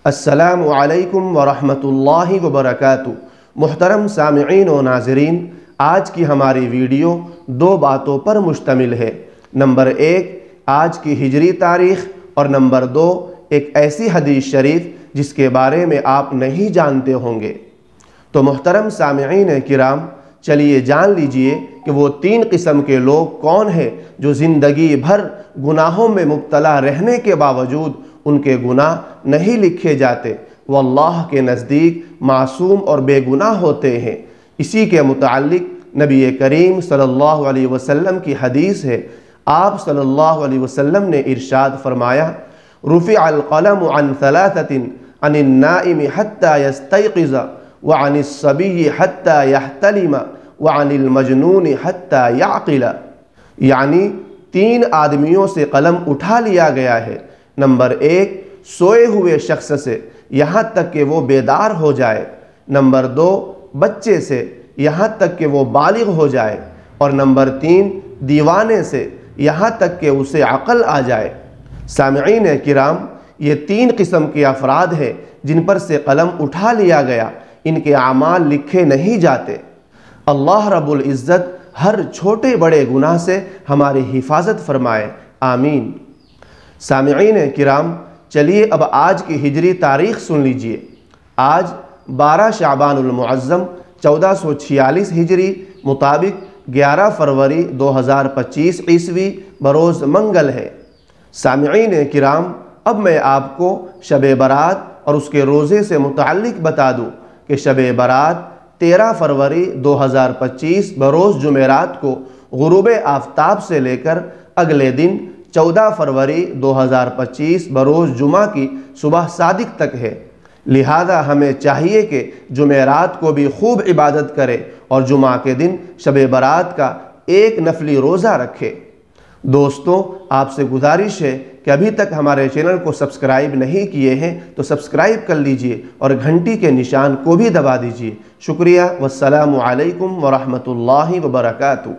السلام علیکم ورحمۃ اللہ وبرکاتہ۔ محترم سامعین و ناظرین، آج کی ہماری ویڈیو دو باتوں پر مشتمل ہے۔ نمبر 1 آج کی ہجری تاریخ، اور نمبر 2 ایک ایسی حدیث شریف جس کے بارے میں آپ نہیں جانتے ہوں گے۔ تو محترم سامعین کرام، چلیے جان لیجئے کہ وہ 3 قسم کے لوگ کون ہیں جو زندگی بھر گناہوں میں مبتلا رہنے کے باوجود ان کے گناہ نہیں لکھے جاتے، وہ اللہ کے نزدیک معصوم اور بے گناہ ہوتے ہیں۔ اسی کے متعلق نبی کریم صلی اللہ علیہ وسلم کی حدیث ہے۔ آپ صلی اللہ علیہ وسلم نے ارشاد فرمایا، رفع القلم عن 3، عن النائم حتى يستيقظ، وعن الصبي حتى يحتلم، وعن المجنون حتى يعقل۔ یعنی 3 آدمیوں سے قلم اٹھا لیا گیا ہے۔ نمبر 1 سوئے ہوئے شخص سے یہاں تک کہ وہ بیدار ہو جائے۔ نمبر 2 بچے سے یہاں تک کہ وہ بالغ ہو جائے۔ اور نمبر 3 دیوانے سے یہاں تک کہ اسے عقل آ جائے۔ سامعین کرام، یہ 3 قسم کے افراد ہیں جن پر سے قلم اٹھا لیا گیا، ان کے اعمال لکھے نہیں جاتے۔ اللہ رب العزت ہر چھوٹے بڑے گناہ سے ہماری حفاظت فرمائے، آمین۔ سامعین کرام، چلیے اب آج کی ہجری تاریخ سن لیجئے۔ آج 12 شعبان المعظم 1446 ہجری مطابق 11 فروری 2025 عیسوی بروز منگل ہے۔ سامعین کرام، اب میں آپ کو شب برات اور اس کے روزے سے متعلق بتا دوں کہ شب برات 13 فروری 2025 بروز جمعرات کو غروب آفتاب سے لے کر اگلے دن 14 فروری 2025 بروز جمعہ کی صبح صادق تک ہے۔ لہذا ہمیں چاہیے کہ جمعرات کو بھی خوب عبادت کرے اور جمعہ کے دن شب برات کا ایک نفلی روزہ رکھے۔ دوستو، آپ سے گزارش ہے کہ ابھی تک ہمارے چینل کو سبسکرائب نہیں کیے ہیں تو سبسکرائب کر لیجئے اور گھنٹی کے نشان کو بھی دبا دیجئے۔ شکریہ، والسلام علیکم ورحمۃ اللہ وبرکاتہ۔